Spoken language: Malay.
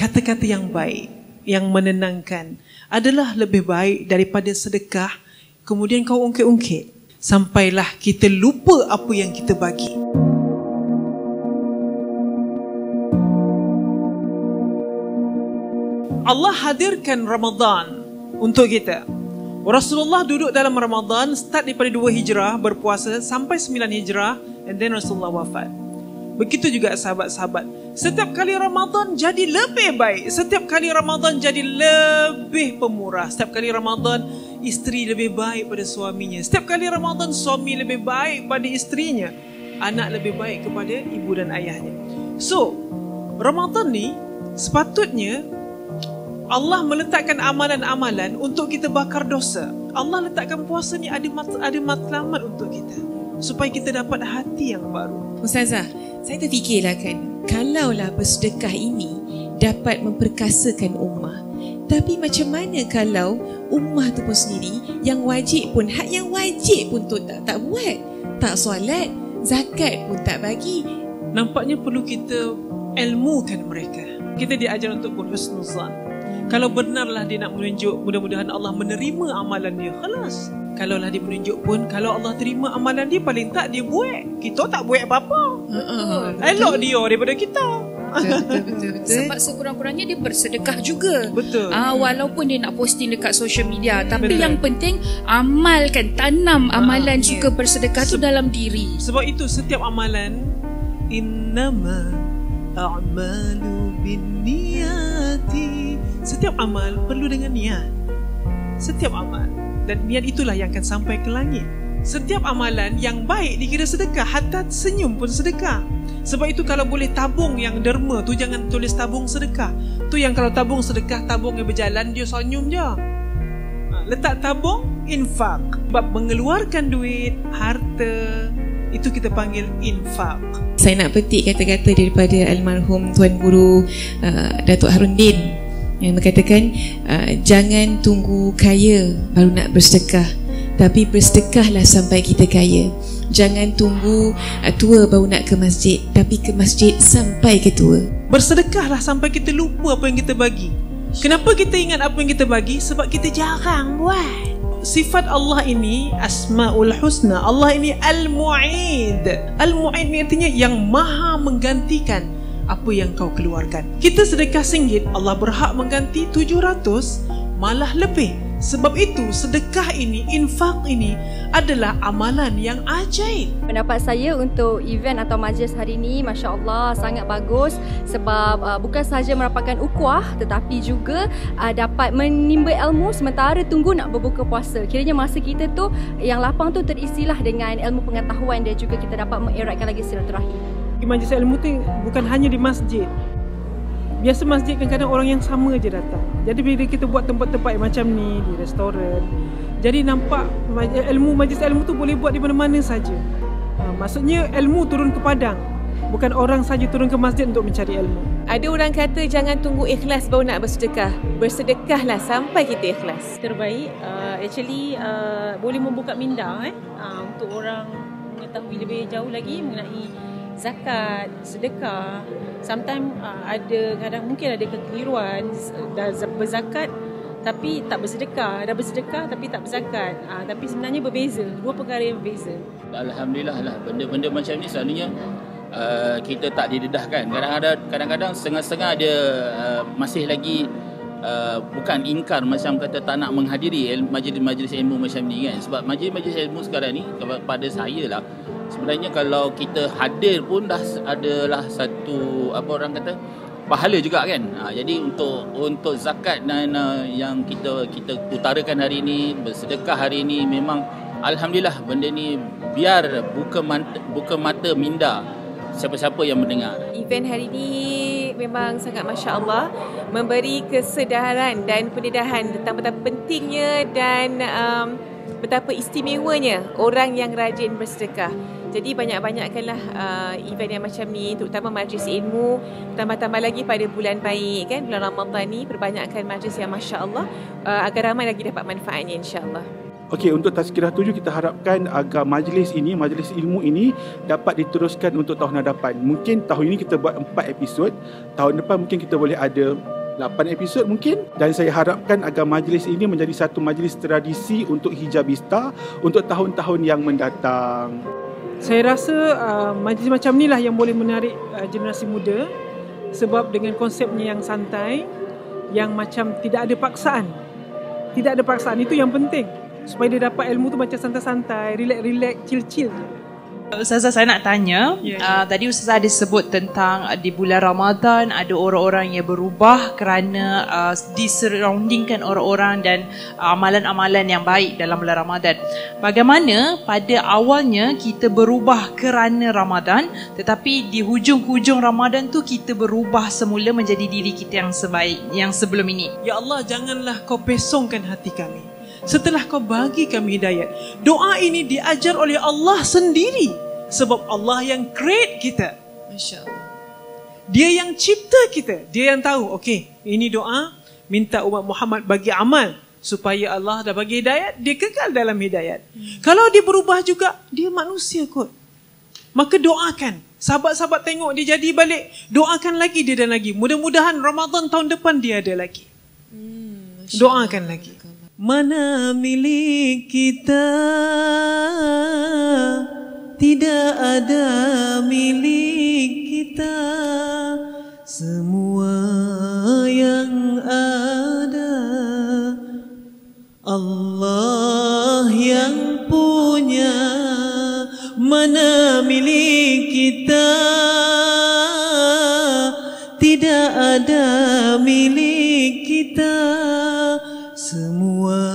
kata-kata yang baik, yang menenangkan adalah lebih baik daripada sedekah kemudian kau ungkit-ungkit sampailah kita lupa apa yang kita bagi. Allah hadirkan Ramadan untuk kita. Rasulullah duduk dalam Ramadan, start daripada 2 Hijrah berpuasa sampai 9 Hijrah, and then Rasulullah wafat. Begitu juga sahabat-sahabat. Setiap kali Ramadan jadi lebih baik. Setiap kali Ramadan jadi lebih pemurah. Setiap kali Ramadan isteri lebih baik pada suaminya. Setiap kali Ramadan suami lebih baik pada isterinya. Anak lebih baik kepada ibu dan ayahnya. So, Ramadan ni sepatutnya Allah meletakkan amalan-amalan untuk kita bakar dosa. Allah letakkan puasa ni ada matlamat untuk kita, supaya kita dapat hati yang baru. Ustazah, saya terfikirlah kan, kalaulah bersedekah ini dapat memperkasakan ummah, tapi macam mana kalau ummah tu pun sendiri yang wajib pun, hak yang wajib pun tu tak buat, tak solat, zakat pun tak bagi. Nampaknya perlu kita ilmukan mereka. Kita diajar untuk berhusnuzan. Kalau benarlah dia nak menunjuk, mudah-mudahan Allah menerima amalan dia. Khalas. Kalaulah dia menunjuk pun, kalau Allah terima amalan dia, paling tak dia buat. Kita tak buat apa-apa. Elok dia daripada kita. Betul. Sebab sekurang-kurangnya dia bersedekah juga. Betul. Walaupun dia nak posting dekat social media, tapi yang penting amalkan, tanam amalan suka bersedekah tu dalam diri. Sebab itu setiap amalan, innama a'malu binniyati. Setiap amal perlu dengan niat. Setiap amal. Dan niat itulah yang akan sampai ke langit. Setiap amalan yang baik dikira sedekah. Hatta senyum pun sedekah. Sebab itu kalau boleh tabung yang derma tu, jangan tulis tabung sedekah. Tu yang kalau tabung sedekah, tabung yang berjalan, dia senyum je. Letak tabung infak. Sebab mengeluarkan duit, harta, itu kita panggil infak. Saya nak petik kata-kata daripada almarhum Tuan Guru Datuk Harundin yang berkatakan, jangan tunggu kaya baru nak bersedekah, tapi bersedekahlah sampai kita kaya. Jangan tunggu tua baru nak ke masjid, tapi ke masjid sampai ke tua. Bersedekahlah sampai kita lupa apa yang kita bagi. Kenapa kita ingat apa yang kita bagi? Sebab kita jarang buat. Sifat Allah ini Asmaul Husna. Allah ini Al-Mu'id. Al-Mu'id ni artinya yang maha menggantikan apa yang kau keluarkan. Kita sedekah RM1, Allah berhak mengganti 700, malah lebih. Sebab itu sedekah ini, infak ini adalah amalan yang ajaib. Pendapat saya untuk event atau majlis hari ini, Masya Allah, sangat bagus. Sebab bukan sahaja merapatkan ukhuwah, tetapi juga dapat menimba ilmu sementara tunggu nak berbuka puasa. Kiranya masa kita tu yang lapang tu terisilah dengan ilmu pengetahuan dan juga kita dapat mengeratkan lagi silaturahim. Majlis ilmu tu bukan hanya di masjid. Biasa masjid kadang-kadang orang yang sama je datang. Jadi bila kita buat tempat-tempat macam ni, di restoran, jadi nampak majlis ilmu tu boleh buat di mana-mana saja. Maksudnya ilmu turun ke padang, bukan orang saja turun ke masjid untuk mencari ilmu. Ada orang kata jangan tunggu ikhlas baru nak bersedekah. Bersedekahlah sampai kita ikhlas. Terbaik, boleh membuka minda untuk orang mengetahui lebih jauh lagi mengenai zakat, sedekah. Sometimes mungkin ada kekeliruan, dah berzakat tapi tak bersedekah, dah bersedekah tapi tak berzakat. Tapi sebenarnya berbeza, dua perkara yang berbeza. Alhamdulillah lah, benda-benda macam ni selalunya kita tak didedahkan. Kadang-kadang setengah-setengah ada masih lagi bukan ingkar, macam kata tak nak menghadiri majlis ilmu macam ni kan. Sebab majlis ilmu sekarang ni pada saya lah, sebenarnya kalau kita hadir pun dah adalah satu pahala juga kan. Jadi untuk zakat dan yang kita utarakan hari ini, bersedekah hari ini, memang alhamdulillah benda ni biar buka mata minda siapa-siapa yang mendengar. Event hari ini memang sangat Masya Allah, memberi kesedaran dan pendedahan tentang betapa pentingnya dan betapa istimewanya orang yang rajin bersedekah. Jadi banyak-banyakkanlah event yang macam ni, terutama majlis ilmu. Tambah-tambah lagi pada bulan baik kan, bulan Ramadan ni, perbanyakkan majlis yang Masya Allah, agar ramai lagi dapat manfaatnya insya-Allah. Okey, untuk Tazkirah 7 kita harapkan agar majlis ilmu ini dapat diteruskan untuk tahun hadapan. Mungkin tahun ini kita buat 4 episod, tahun depan mungkin kita boleh ada 8 episod mungkin, dan saya harapkan agar majlis ini menjadi satu majlis tradisi untuk Hijabista untuk tahun-tahun yang mendatang. Saya rasa majlis macam ni lah yang boleh menarik generasi muda, sebab dengan konsepnya yang santai, yang macam tidak ada paksaan. Tidak ada paksaan, itu yang penting. Supaya dia dapat ilmu tu macam santai-santai, relax-relax, chill-chill. Ustazah, saya nak tanya, tadi Ustazah ada sebut tentang di bulan Ramadan ada orang-orang yang berubah kerana disurroundingkan orang-orang dan amalan-amalan yang baik dalam bulan Ramadan. Bagaimana pada awalnya kita berubah kerana Ramadan, tetapi di hujung-hujung Ramadan tu kita berubah semula menjadi diri kita yang sebaik yang sebelum ini? Ya Allah, janganlah kau pesongkan hati kami setelah kau bagi kami hidayat. Doa ini diajar oleh Allah sendiri, sebab Allah yang create kita. Masya Allah. Dia yang cipta kita. Dia yang tahu, okey, ini doa, minta umat Muhammad bagi amal supaya Allah dah bagi hidayat, dia kekal dalam hidayat. Kalau dia berubah juga, dia manusia kot. Maka doakan. Sahabat-sahabat tengok dia jadi balik, doakan lagi dia dan lagi. Mudah-mudahan Ramadan tahun depan dia ada lagi. Doakan lagi. Mana milik kita, tidak ada milik kita, semua yang ada Allah yang punya. Mana milik kita, tidak ada milik kita, semua